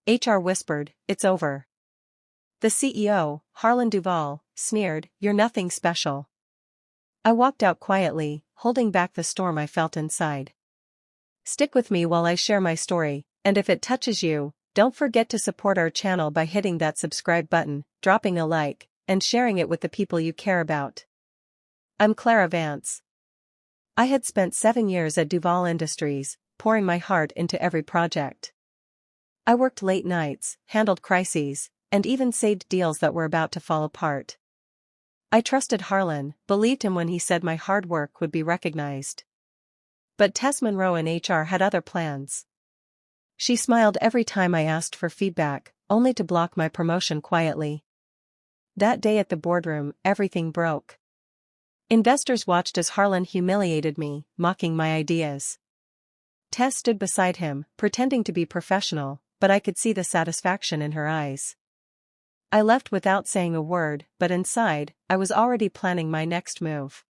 HR whispered, "It's over." The CEO, Harlan Duval, sneered, "You're nothing special." I walked out quietly, holding back the storm I felt inside. Stick with me while I share my story, and if it touches you, don't forget to support our channel by hitting that subscribe button, dropping a like, and sharing it with the people you care about. I'm Clara Vance. I had spent 7 years at Duval Industries, pouring my heart into every project. I worked late nights, handled crises, and even saved deals that were about to fall apart. I trusted Harlan, believed him when he said my hard work would be recognized. But Tess Monroe in HR had other plans. She smiled every time I asked for feedback, only to block my promotion quietly. That day at the boardroom, everything broke. Investors watched as Harlan humiliated me, mocking my ideas. Tess stood beside him, pretending to be professional, but I could see the satisfaction in her eyes. I left without saying a word, but inside, I was already planning my next move.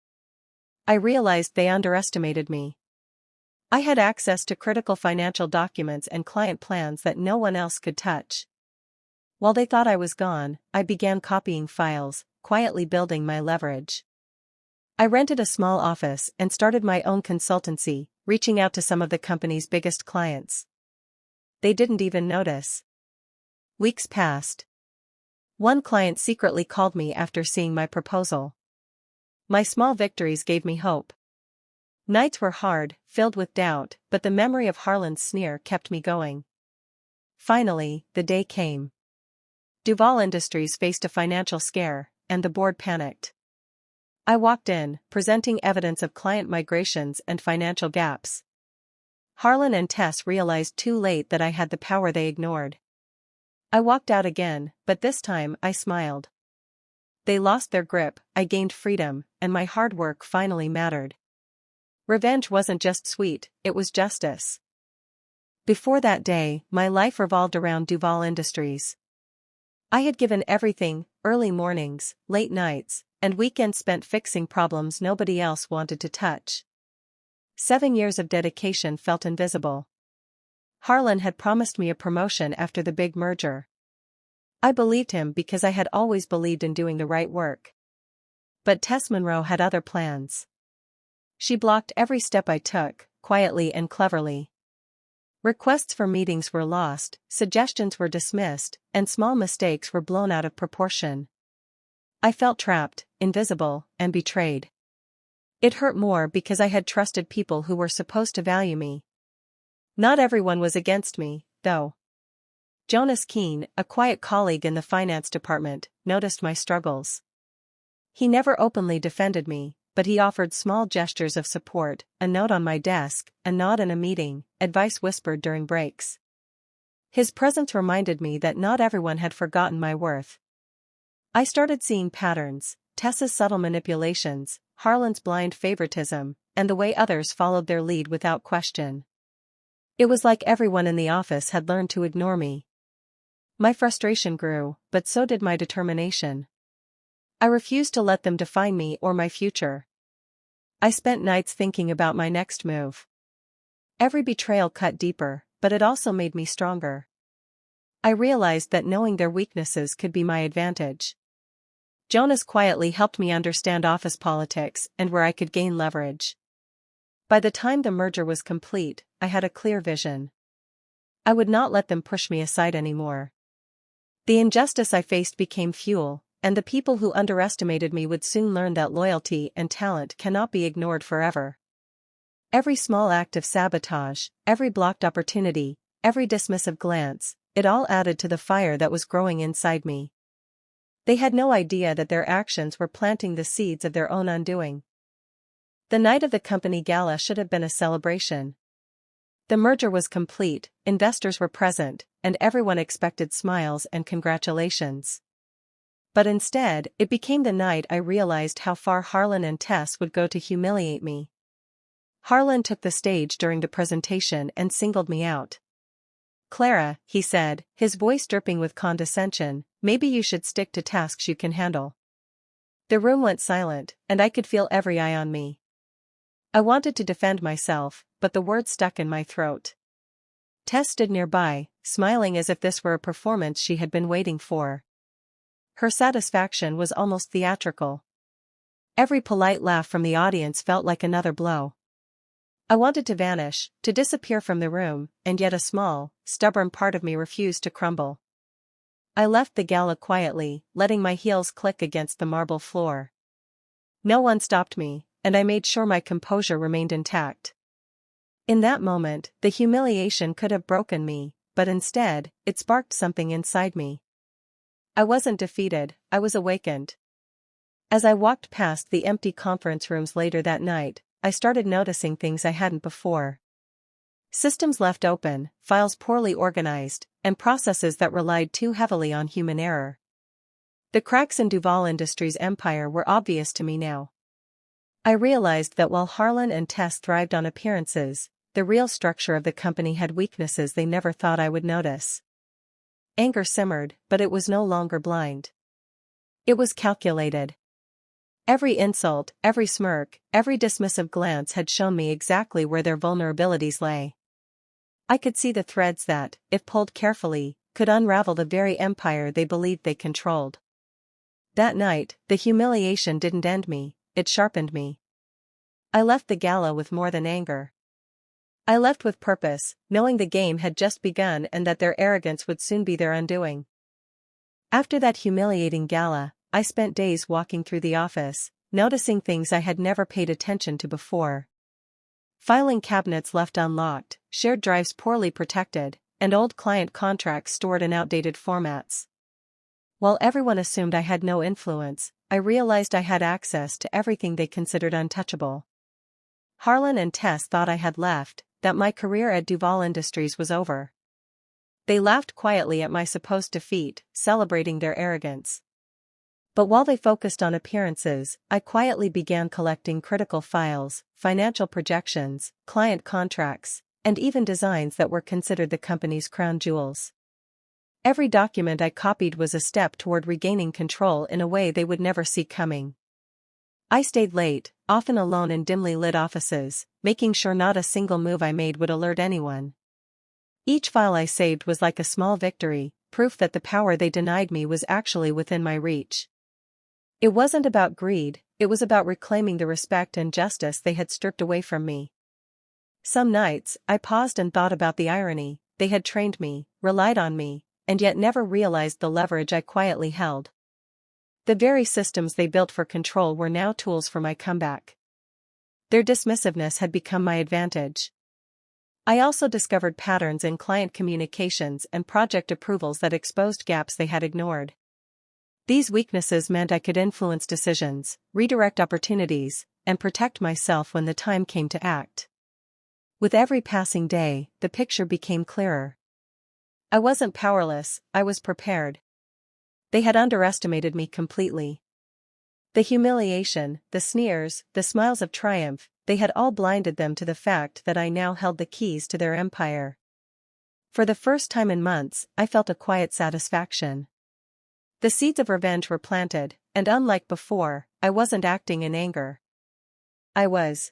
I realized they underestimated me. I had access to critical financial documents and client plans that no one else could touch. While they thought I was gone, I began copying files, quietly building my leverage. I rented a small office and started my own consultancy, reaching out to some of the company's biggest clients. They didn't even notice. Weeks passed. One client secretly called me after seeing my proposal. My small victories gave me hope. Nights were hard, filled with doubt, but the memory of Harlan's sneer kept me going. Finally, the day came. Duval Industries faced a financial scare, and the board panicked. I walked in, presenting evidence of client migrations and financial gaps. Harlan and Tess realized too late that I had the power they ignored. I walked out again, but this time I smiled. They lost their grip, I gained freedom, and my hard work finally mattered. Revenge wasn't just sweet, it was justice. Before that day, my life revolved around Duval Industries. I had given everything, early mornings, late nights, and weekends spent fixing problems nobody else wanted to touch. 7 years of dedication felt invisible. Harlan had promised me a promotion after the big merger. I believed him because I had always believed in doing the right work. But Tess Monroe had other plans. She blocked every step I took, quietly and cleverly. Requests for meetings were lost, suggestions were dismissed, and small mistakes were blown out of proportion. I felt trapped, invisible, and betrayed. It hurt more because I had trusted people who were supposed to value me. Not everyone was against me, though. Jonas Keene, a quiet colleague in the finance department, noticed my struggles. He never openly defended me, but he offered small gestures of support, a note on my desk, a nod in a meeting, advice whispered during breaks. His presence reminded me that not everyone had forgotten my worth. I started seeing patterns, Tessa's subtle manipulations, Harlan's blind favoritism, and the way others followed their lead without question. It was like everyone in the office had learned to ignore me. My frustration grew, but so did my determination. I refused to let them define me or my future. I spent nights thinking about my next move. Every betrayal cut deeper, but it also made me stronger. I realized that knowing their weaknesses could be my advantage. Jonas quietly helped me understand office politics and where I could gain leverage. By the time the merger was complete, I had a clear vision. I would not let them push me aside anymore. The injustice I faced became fuel, and the people who underestimated me would soon learn that loyalty and talent cannot be ignored forever. Every small act of sabotage, every blocked opportunity, every dismissive glance, it all added to the fire that was growing inside me. They had no idea that their actions were planting the seeds of their own undoing. The night of the company gala should have been a celebration. The merger was complete, investors were present, and everyone expected smiles and congratulations. But instead, it became the night I realized how far Harlan and Tess would go to humiliate me. Harlan took the stage during the presentation and singled me out. "Clara," he said, his voice dripping with condescension, "maybe you should stick to tasks you can handle." The room went silent, and I could feel every eye on me. I wanted to defend myself, but the words stuck in my throat. Tess stood nearby, smiling as if this were a performance she had been waiting for. Her satisfaction was almost theatrical. Every polite laugh from the audience felt like another blow. I wanted to vanish, to disappear from the room, and yet a small, stubborn part of me refused to crumble. I left the gala quietly, letting my heels click against the marble floor. No one stopped me, and I made sure my composure remained intact. In that moment, the humiliation could have broken me, but instead, it sparked something inside me. I wasn't defeated, I was awakened. As I walked past the empty conference rooms later that night, I started noticing things I hadn't before. Systems left open, files poorly organized, and processes that relied too heavily on human error. The cracks in Duval Industries' empire were obvious to me now. I realized that while Harlan and Tess thrived on appearances, the real structure of the company had weaknesses they never thought I would notice. Anger simmered, but it was no longer blind. It was calculated. Every insult, every smirk, every dismissive glance had shown me exactly where their vulnerabilities lay. I could see the threads that, if pulled carefully, could unravel the very empire they believed they controlled. That night, the humiliation didn't end me, it sharpened me. I left the gala with more than anger. I left with purpose, knowing the game had just begun and that their arrogance would soon be their undoing. After that humiliating gala, I spent days walking through the office, noticing things I had never paid attention to before. Filing cabinets left unlocked, shared drives poorly protected, and old client contracts stored in outdated formats. While everyone assumed I had no influence, I realized I had access to everything they considered untouchable. Harlan and Tess thought I had left, that my career at Duval Industries was over. They laughed quietly at my supposed defeat, celebrating their arrogance. But while they focused on appearances, I quietly began collecting critical files, financial projections, client contracts, and even designs that were considered the company's crown jewels. Every document I copied was a step toward regaining control in a way they would never see coming. I stayed late, often alone in dimly lit offices, making sure not a single move I made would alert anyone. Each file I saved was like a small victory, proof that the power they denied me was actually within my reach. It wasn't about greed, it was about reclaiming the respect and justice they had stripped away from me. Some nights, I paused and thought about the irony. They had trained me, relied on me, and yet never realized the leverage I quietly held. The very systems they built for control were now tools for my comeback. Their dismissiveness had become my advantage. I also discovered patterns in client communications and project approvals that exposed gaps they had ignored. These weaknesses meant I could influence decisions, redirect opportunities, and protect myself when the time came to act. With every passing day, the picture became clearer. I wasn't powerless, I was prepared. They had underestimated me completely. The humiliation, the sneers, the smiles of triumph, they had all blinded them to the fact that I now held the keys to their empire. For the first time in months, I felt a quiet satisfaction. The seeds of revenge were planted, and unlike before, I wasn't acting in anger. I was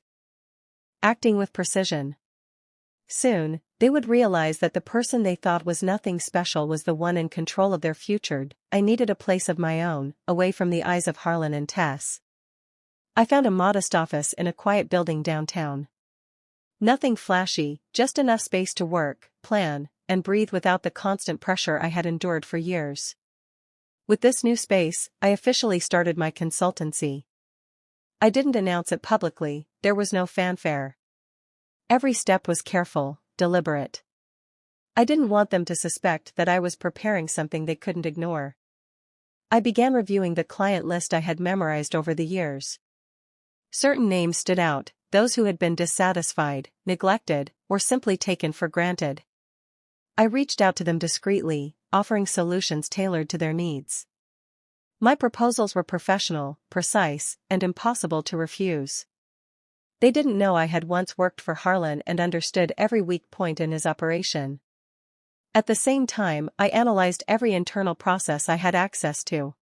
acting with precision. Soon, they would realize that the person they thought was nothing special was the one in control of their future. I needed a place of my own, away from the eyes of Harlan and Tess. I found a modest office in a quiet building downtown. Nothing flashy, just enough space to work, plan, and breathe without the constant pressure I had endured for years. With this new space, I officially started my consultancy. I didn't announce it publicly, there was no fanfare. Every step was careful, deliberate. I didn't want them to suspect that I was preparing something they couldn't ignore. I began reviewing the client list I had memorized over the years. Certain names stood out, those who had been dissatisfied, neglected, or simply taken for granted. I reached out to them discreetly, offering solutions tailored to their needs. My proposals were professional, precise, and impossible to refuse. They didn't know I had once worked for Harlan and understood every weak point in his operation. At the same time, I analyzed every internal process I had access to.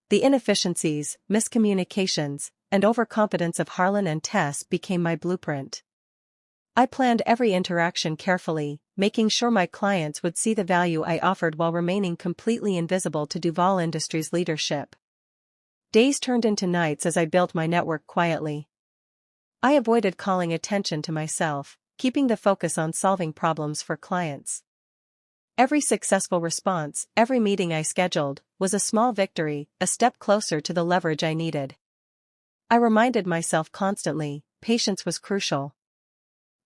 The inefficiencies, miscommunications, and overconfidence of Harlan and Tess became my blueprint. I planned every interaction carefully, making sure my clients would see the value I offered while remaining completely invisible to Duval Industries' leadership. Days turned into nights as I built my network quietly. I avoided calling attention to myself, keeping the focus on solving problems for clients. Every successful response, every meeting I scheduled, was a small victory, a step closer to the leverage I needed. I reminded myself constantly, patience was crucial.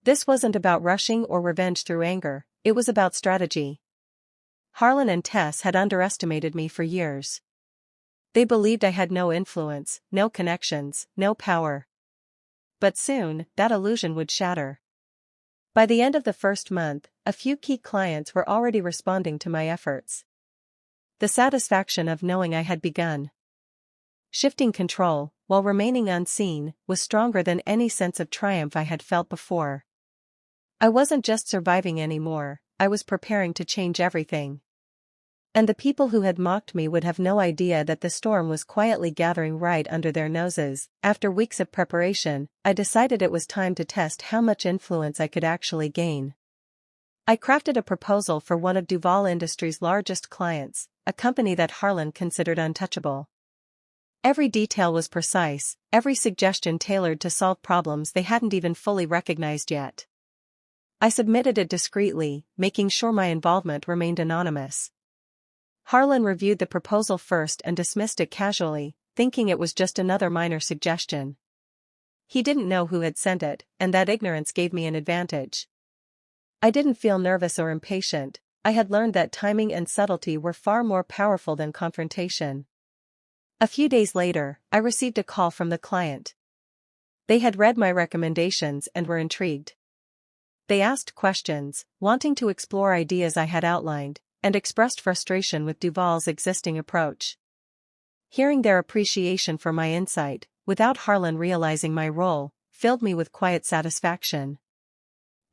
This wasn't about rushing or revenge through anger, it was about strategy. Harlan and Tess had underestimated me for years. They believed I had no influence, no connections, no power. But soon, that illusion would shatter. By the end of the first month, a few key clients were already responding to my efforts. The satisfaction of knowing I had begun shifting control, while remaining unseen, was stronger than any sense of triumph I had felt before. I wasn't just surviving anymore, I was preparing to change everything. And the people who had mocked me would have no idea that the storm was quietly gathering right under their noses. After weeks of preparation, I decided it was time to test how much influence I could actually gain. I crafted a proposal for one of Duval Industries' largest clients, a company that Harlan considered untouchable. Every detail was precise, every suggestion tailored to solve problems they hadn't even fully recognized yet. I submitted it discreetly, making sure my involvement remained anonymous. Harlan reviewed the proposal first and dismissed it casually, thinking it was just another minor suggestion. He didn't know who had sent it, and that ignorance gave me an advantage. I didn't feel nervous or impatient, I had learned that timing and subtlety were far more powerful than confrontation. A few days later, I received a call from the client. They had read my recommendations and were intrigued. They asked questions, wanting to explore ideas I had outlined, and expressed frustration with Duval's existing approach. Hearing their appreciation for my insight, without Harlan realizing my role, filled me with quiet satisfaction.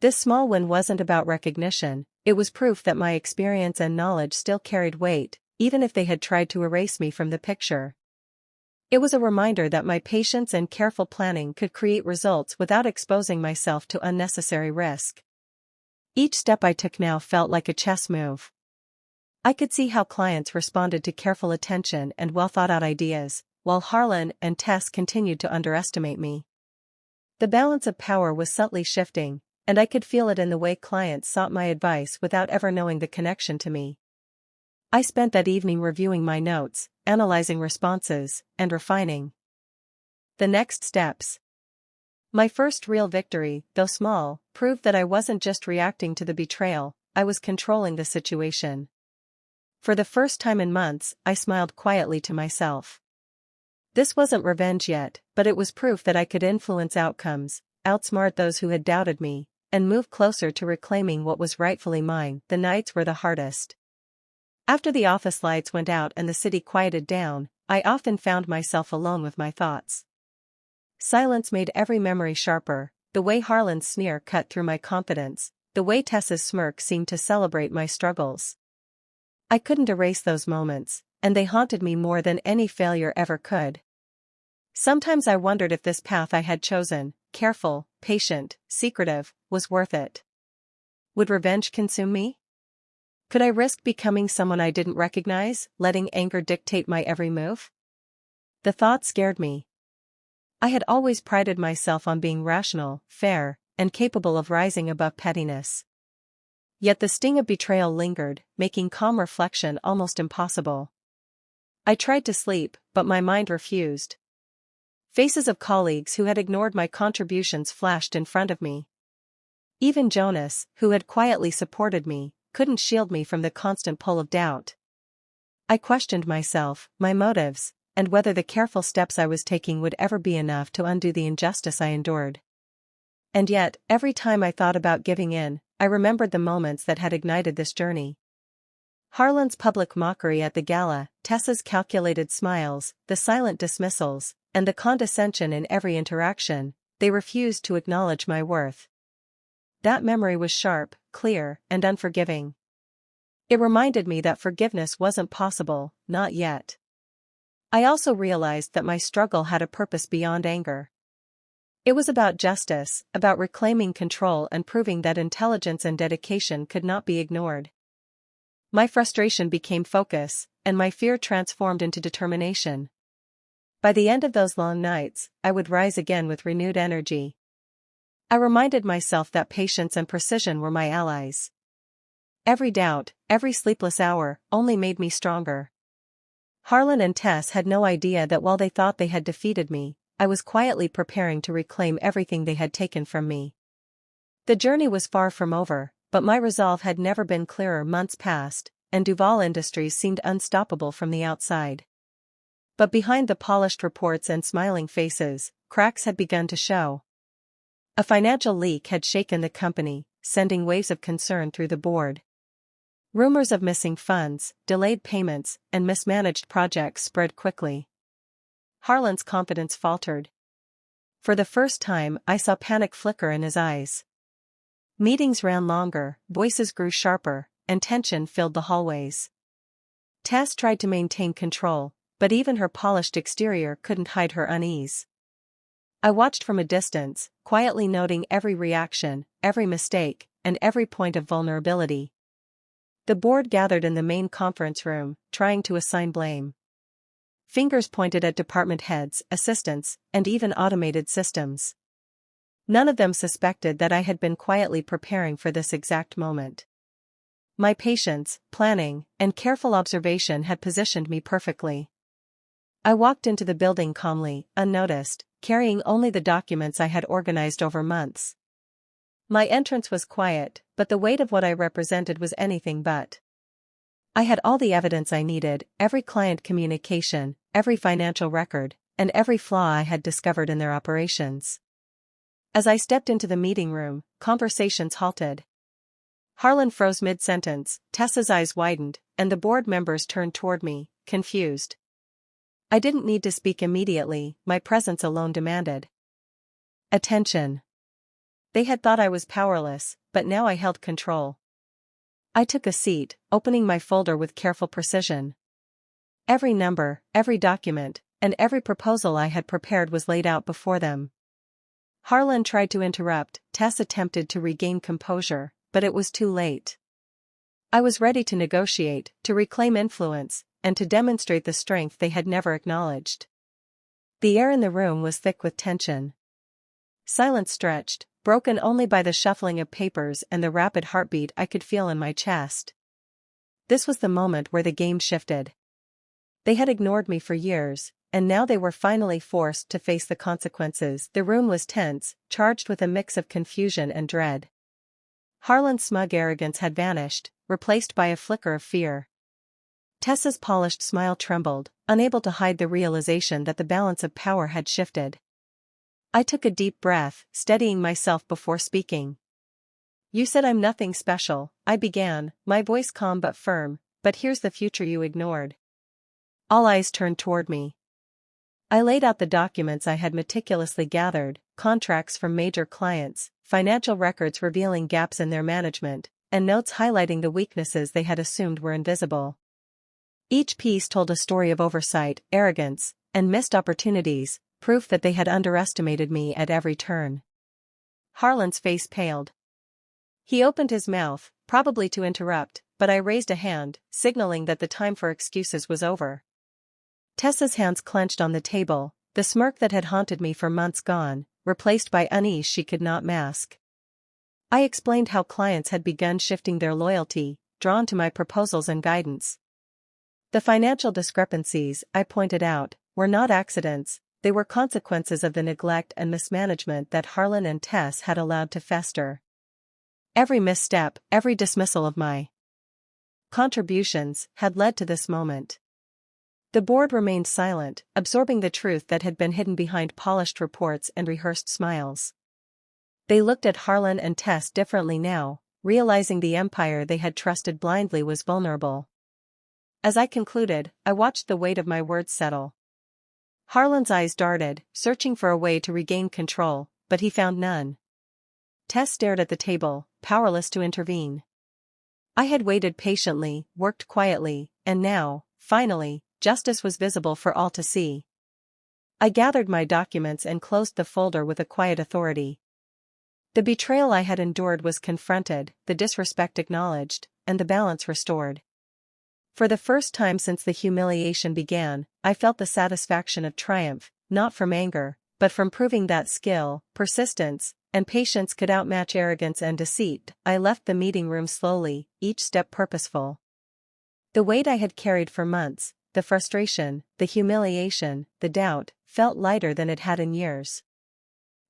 This small win wasn't about recognition, it was proof that my experience and knowledge still carried weight, even if they had tried to erase me from the picture. It was a reminder that my patience and careful planning could create results without exposing myself to unnecessary risk. Each step I took now felt like a chess move. I could see how clients responded to careful attention and well-thought-out ideas, while Harlan and Tess continued to underestimate me. The balance of power was subtly shifting, and I could feel it in the way clients sought my advice without ever knowing the connection to me. I spent that evening reviewing my notes, analyzing responses, and refining the next steps. My first real victory, though small, proved that I wasn't just reacting to the betrayal, I was controlling the situation. For the first time in months, I smiled quietly to myself. This wasn't revenge yet, but it was proof that I could influence outcomes, outsmart those who had doubted me, and move closer to reclaiming what was rightfully mine. The nights were the hardest. After the office lights went out and the city quieted down, I often found myself alone with my thoughts. Silence made every memory sharper, the way Harlan's sneer cut through my confidence, the way Tessa's smirk seemed to celebrate my struggles. I couldn't erase those moments, and they haunted me more than any failure ever could. Sometimes I wondered if this path I had chosen, careful, patient, secretive, was worth it. Would revenge consume me? Could I risk becoming someone I didn't recognize, letting anger dictate my every move? The thought scared me. I had always prided myself on being rational, fair, and capable of rising above pettiness. Yet the sting of betrayal lingered, making calm reflection almost impossible. I tried to sleep, but my mind refused. Faces of colleagues who had ignored my contributions flashed in front of me. Even Jonas, who had quietly supported me, couldn't shield me from the constant pull of doubt. I questioned myself, my motives, and whether the careful steps I was taking would ever be enough to undo the injustice I endured. And yet, every time I thought about giving in, I remembered the moments that had ignited this journey. Harlan's public mockery at the gala, Tessa's calculated smiles, the silent dismissals, and the condescension in every interaction. They refused to acknowledge my worth. That memory was sharp, clear, and unforgiving. It reminded me that forgiveness wasn't possible, not yet. I also realized that my struggle had a purpose beyond anger. It was about justice, about reclaiming control and proving that intelligence and dedication could not be ignored. My frustration became focus, and my fear transformed into determination. By the end of those long nights, I would rise again with renewed energy. I reminded myself that patience and precision were my allies. Every doubt, every sleepless hour, only made me stronger. Harlan and Tess had no idea that while they thought they had defeated me, I was quietly preparing to reclaim everything they had taken from me. The journey was far from over, but my resolve had never been clearer. Months passed, and Duval Industries seemed unstoppable from the outside. But behind the polished reports and smiling faces, cracks had begun to show. A financial leak had shaken the company, sending waves of concern through the board. Rumors of missing funds, delayed payments, and mismanaged projects spread quickly. Harlan's confidence faltered. For the first time, I saw panic flicker in his eyes. Meetings ran longer, voices grew sharper, and tension filled the hallways. Tess tried to maintain control, but even her polished exterior couldn't hide her unease. I watched from a distance, quietly noting every reaction, every mistake, and every point of vulnerability. The board gathered in the main conference room, trying to assign blame. Fingers pointed at department heads, assistants, and even automated systems. None of them suspected that I had been quietly preparing for this exact moment. My patience, planning, and careful observation had positioned me perfectly. I walked into the building calmly, unnoticed, carrying only the documents I had organized over months. My entrance was quiet, but the weight of what I represented was anything but. I had all the evidence I needed, every client communication, every financial record, and every flaw I had discovered in their operations. As I stepped into the meeting room, conversations halted. Harlan froze mid-sentence, Tessa's eyes widened, and the board members turned toward me, confused. I didn't need to speak immediately, my presence alone demanded attention. They had thought I was powerless, but now I held control. I took a seat, opening my folder with careful precision. Every number, every document, and every proposal I had prepared was laid out before them. Harlan tried to interrupt, Tess attempted to regain composure, but it was too late. I was ready to negotiate, to reclaim influence, and to demonstrate the strength they had never acknowledged. The air in the room was thick with tension. Silence stretched, broken only by the shuffling of papers and the rapid heartbeat I could feel in my chest. This was the moment where the game shifted. They had ignored me for years, and now they were finally forced to face the consequences. The room was tense, charged with a mix of confusion and dread. Harlan's smug arrogance had vanished, replaced by a flicker of fear. Tessa's polished smile trembled, unable to hide the realization that the balance of power had shifted. I took a deep breath, steadying myself before speaking. "You said I'm nothing special," I began, my voice calm but firm, "but here's the future you ignored." All eyes turned toward me. I laid out the documents I had meticulously gathered, contracts from major clients, financial records revealing gaps in their management, and notes highlighting the weaknesses they had assumed were invisible. Each piece told a story of oversight, arrogance, and missed opportunities, proof that they had underestimated me at every turn. Harlan's face paled. He opened his mouth, probably to interrupt, but I raised a hand, signaling that the time for excuses was over. Tessa's hands clenched on the table, the smirk that had haunted me for months gone, replaced by unease she could not mask. I explained how clients had begun shifting their loyalty, drawn to my proposals and guidance. The financial discrepancies, I pointed out, were not accidents, they were consequences of the neglect and mismanagement that Harlan and Tess had allowed to fester. Every misstep, every dismissal of my contributions, had led to this moment. The board remained silent, absorbing the truth that had been hidden behind polished reports and rehearsed smiles. They looked at Harlan and Tess differently now, realizing the empire they had trusted blindly was vulnerable. As I concluded, I watched the weight of my words settle. Harlan's eyes darted, searching for a way to regain control, but he found none. Tess stared at the table, powerless to intervene. I had waited patiently, worked quietly, and now, finally, justice was visible for all to see. I gathered my documents and closed the folder with a quiet authority. The betrayal I had endured was confronted, the disrespect acknowledged, and the balance restored. For the first time since the humiliation began, I felt the satisfaction of triumph, not from anger, but from proving that skill, persistence, and patience could outmatch arrogance and deceit. I left the meeting room slowly, each step purposeful. The weight I had carried for months, the frustration, the humiliation, the doubt, felt lighter than it had in years.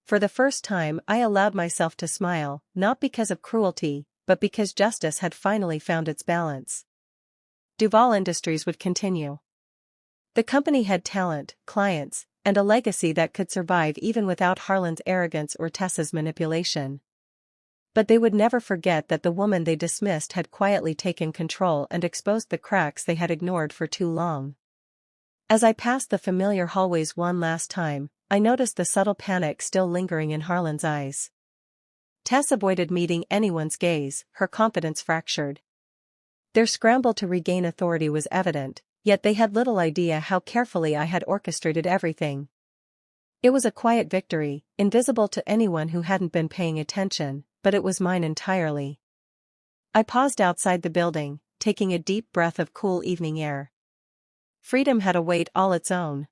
For the first time I allowed myself to smile, not because of cruelty, but because justice had finally found its balance. Duval Industries would continue. The company had talent, clients, and a legacy that could survive even without Harlan's arrogance or Tessa's manipulation. But they would never forget that the woman they dismissed had quietly taken control and exposed the cracks they had ignored for too long. As I passed the familiar hallways one last time, I noticed the subtle panic still lingering in Harlan's eyes. Tess avoided meeting anyone's gaze, her confidence fractured. Their scramble to regain authority was evident, yet they had little idea how carefully I had orchestrated everything. It was a quiet victory, invisible to anyone who hadn't been paying attention, but it was mine entirely. I paused outside the building, taking a deep breath of cool evening air. Freedom had a weight all its own.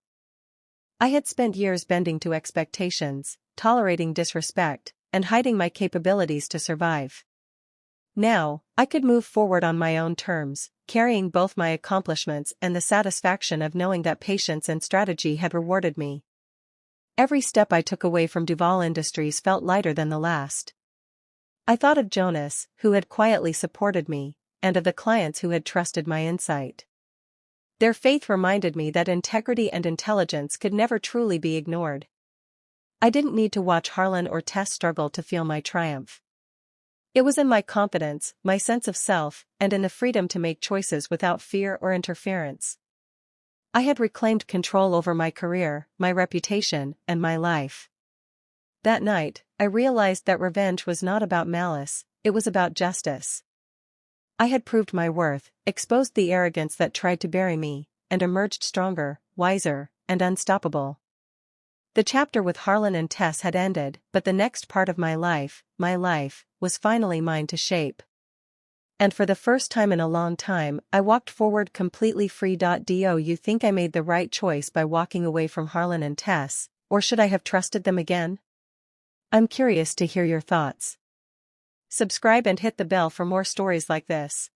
I had spent years bending to expectations, tolerating disrespect, and hiding my capabilities to survive. Now, I could move forward on my own terms, carrying both my accomplishments and the satisfaction of knowing that patience and strategy had rewarded me. Every step I took away from Duval Industries felt lighter than the last. I thought of Jonas, who had quietly supported me, and of the clients who had trusted my insight. Their faith reminded me that integrity and intelligence could never truly be ignored. I didn't need to watch Harlan or Tess struggle to feel my triumph. It was in my confidence, my sense of self, and in the freedom to make choices without fear or interference. I had reclaimed control over my career, my reputation, and my life. That night, I realized that revenge was not about malice, it was about justice. I had proved my worth, exposed the arrogance that tried to bury me, and emerged stronger, wiser, and unstoppable. The chapter with Harlan and Tess had ended, but the next part of my life, was finally mine to shape. And for the first time in a long time, I walked forward completely free. Do you think I made the right choice by walking away from Harlan and Tess, or should I have trusted them again? I'm curious to hear your thoughts. Subscribe and hit the bell for more stories like this.